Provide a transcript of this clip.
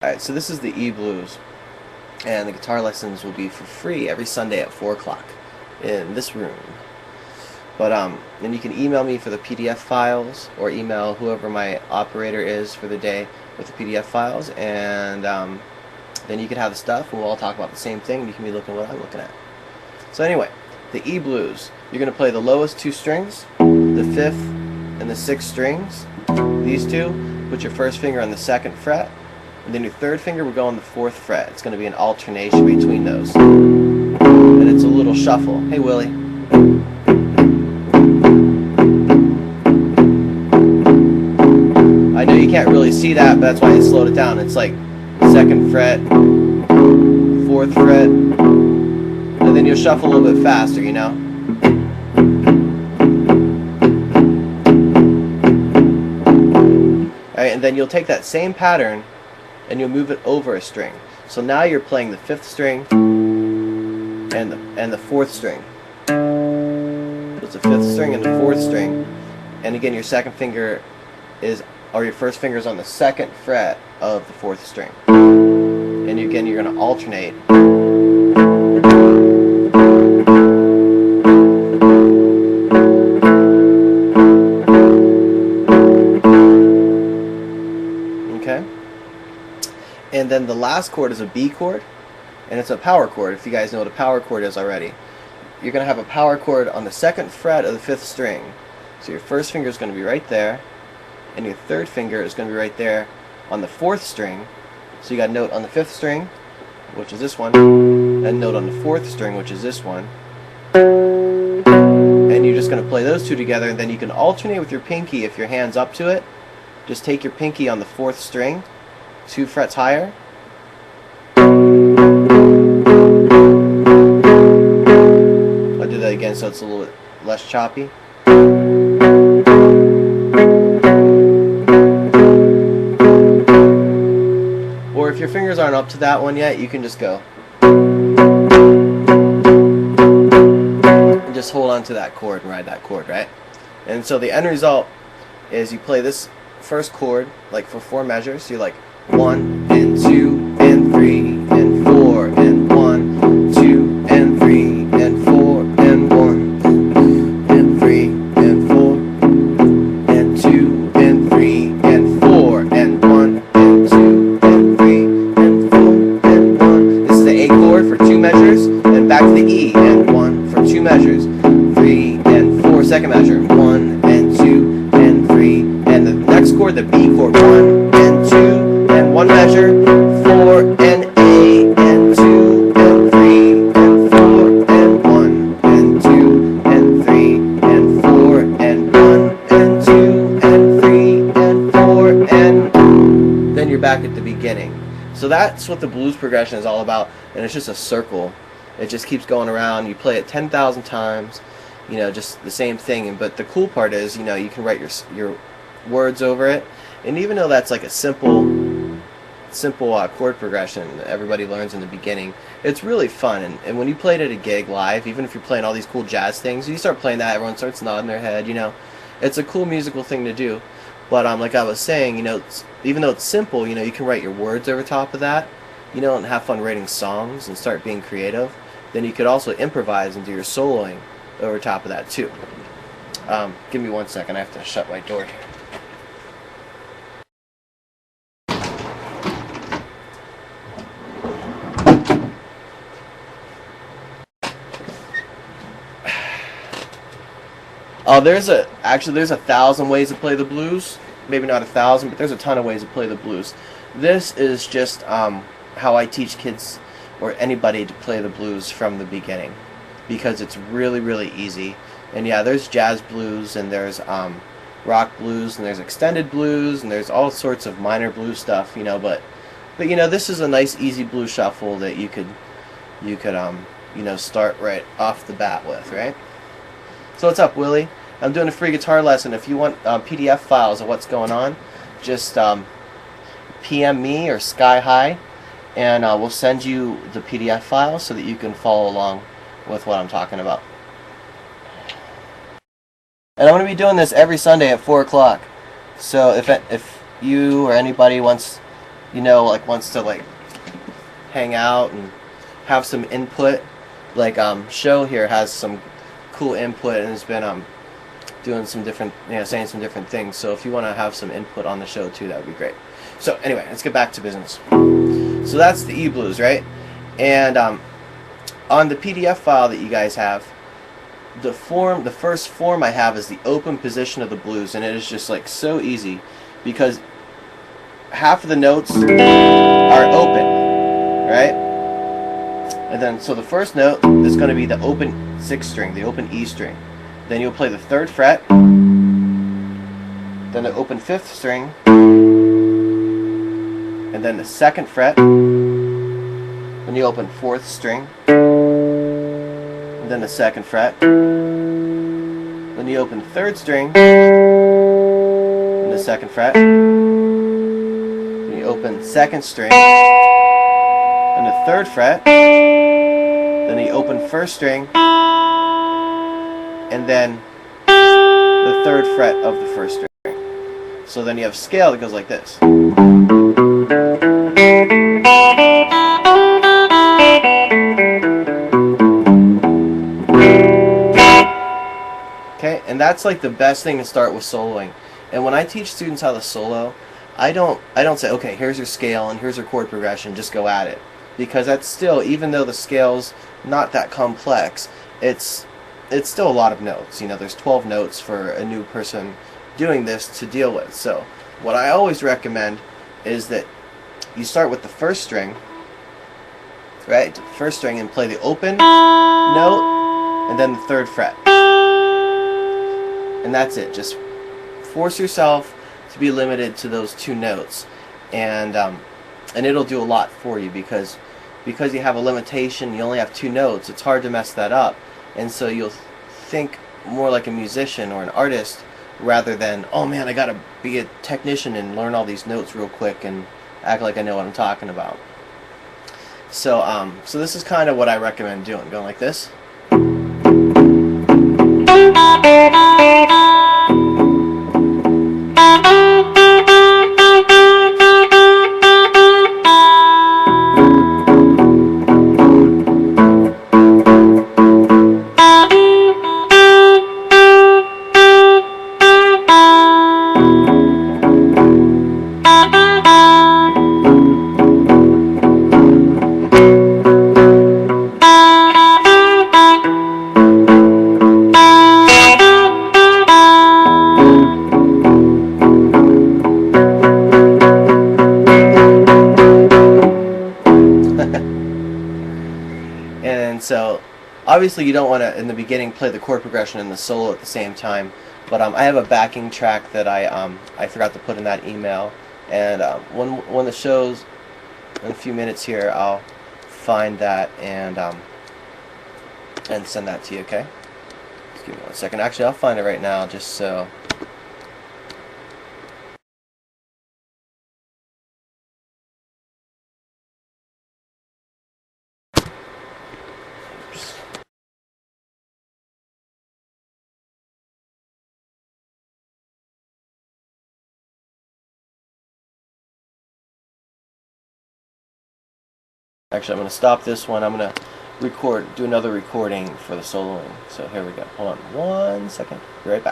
Alright, so this is the E Blues, and the guitar lessons will be for free every Sunday at 4 o'clock in this room. But then you can email me for the PDF files, or email whoever my operator is for the day with the PDF files, and then you can have the stuff, and we'll all talk about the same thing, and you can be looking at what I'm looking at. So anyway, the E Blues, you're going to play the lowest two strings, the 5th and the 6th strings, these two, put your first finger on the 2nd fret, and then your 3rd finger will go on the 4th fret. It's going to be an alternation between those. And it's a little shuffle. Hey, Willie. I know you can't really see that, but that's why I slowed it down. It's like 2nd fret, 4th fret, and then you'll shuffle a little bit faster, you know? Alright, and then you'll take that same pattern and you'll move it over a string. So now you're playing the 5th string and the 4th string. So it's the 5th string and the 4th string, and again your 2nd finger is, or your 1st finger is on the 2nd fret of the 4th string. And again you're going to alternate. Okay? And then the last chord is a B chord, and it's a power chord, if you guys know what a power chord is already. You're going to have a power chord on the 2nd fret of the 5th string. So your 1st finger is going to be right there, and your 3rd finger is going to be right there on the 4th string. So you got a note on the 5th string, which is this one, and a note on the 4th string, which is this one. And you're just going to play those two together, and then you can alternate with your pinky if your hand's up to it. Just take your pinky on the 4th string, 2 frets higher. I'll do that again so it's a little bit less choppy. Or if your fingers aren't up to that one yet, you can just go. And just hold on to that chord and ride that chord, right? And so the end result is you play this first chord like for 4 measures. So you're like 1 and 2 and 3 and 4 and 1, 2 and 3 and 4 and 1 and 3 and 4 and 2 and 3 and 4 and 1 and 2 and 3 and 4 and 1. This is the A chord for 2 measures, and back to the E, and 1 for 2 measures, 3 and 4, 2nd measure, 1 and 2 and 3, and the next chord, the B chord, 1 and 2 and 1 measure, 4 and A and 2 and 3 and 4 and 1 and 2 and 3 and 4 and 1 and 2 and 3 and 4, and then you're back at the beginning. So that's what the blues progression is all about, and it's just a circle. It just keeps going around. You play it 10,000 times, you know, just the same thing. But the cool part is, you know, you can write your words over it, and even though that's like a simple chord progression that everybody learns in the beginning, it's really fun. And when you play it at a gig live, even if you're playing all these cool jazz things, you start playing that, everyone starts nodding their head, you know. It's a cool musical thing to do. But like I was saying, you know, even though it's simple, you know, you can write your words over top of that, you know, and have fun writing songs and start being creative. Then you could also improvise and do your soloing over top of that too. Give me 1 second, I have to shut my door here. There's 1,000 ways to play the blues. Maybe not 1,000, but there's a ton of ways to play the blues. This is just how I teach kids or anybody to play the blues from the beginning, because it's really, really easy. And yeah, there's jazz blues, and there's rock blues, and there's extended blues, and there's all sorts of minor blues stuff, you know. But you know, this is a nice, easy blues shuffle that you could you know, start right off the bat with, right? So what's up, Willie? I'm doing a free guitar lesson. If you want PDF files of what's going on, just PM me or Sky High, and we'll send you the PDF files so that you can follow along with what I'm talking about. And I'm going to be doing this every Sunday at 4 o'clock. So if you or anybody wants like wants to like hang out and have some input. Like Show here has some cool input and has been doing some different, saying some different things. So if you want to have some input on the show too, that would be great. So anyway, let's get back to business. So that's the E-blues, right? And on the PDF file that you guys have, the first form I have is the open position of the blues, and it is just like so easy because half of the notes are open, right? And then so the first note is going to be the open 6th string, the open E string. Then you'll play the 3rd fret, then the open 5th string, and then the 2nd fret, then you open 4th string, and then the 2nd fret, then you open 3rd string, and the 2nd fret, then you open 2nd string, and the 3rd fret, then you open 1st string, and then the 3rd fret of the 1st string. So then you have scale that goes like this. Okay, and that's like the best thing to start with soloing. And when I teach students how to solo, I don't say, okay, here's your scale and here's your chord progression, just go at it. Because that's still, even though the scale's not that complex, it's still a lot of notes. There's 12 notes for a new person doing this to deal with. So what I always recommend is that you start with the 1st string, right? 1st string, and play the open note and then the 3rd fret. And that's it. Just force yourself to be limited to those 2 notes, and it'll do a lot for you because you have a limitation. You only have 2 notes. It's hard to mess that up. And so you'll think more like a musician or an artist rather than, oh man, I gotta be a technician and learn all these notes real quick and act like I know what I'm talking about. So so this is kind of what I recommend doing, going like this. And so obviously you don't want to in the beginning play the chord progression and the solo at the same time, but I have a backing track that I forgot to put in that email, and when the show's in a few minutes here, I'll find that and send that to you. Okay, just give me 1 second. Actually, I'll find it right now just so. Actually, I'm going to stop this one. I'm going to do another recording for the soloing. So here we go. Hold on 1 second. Be right back.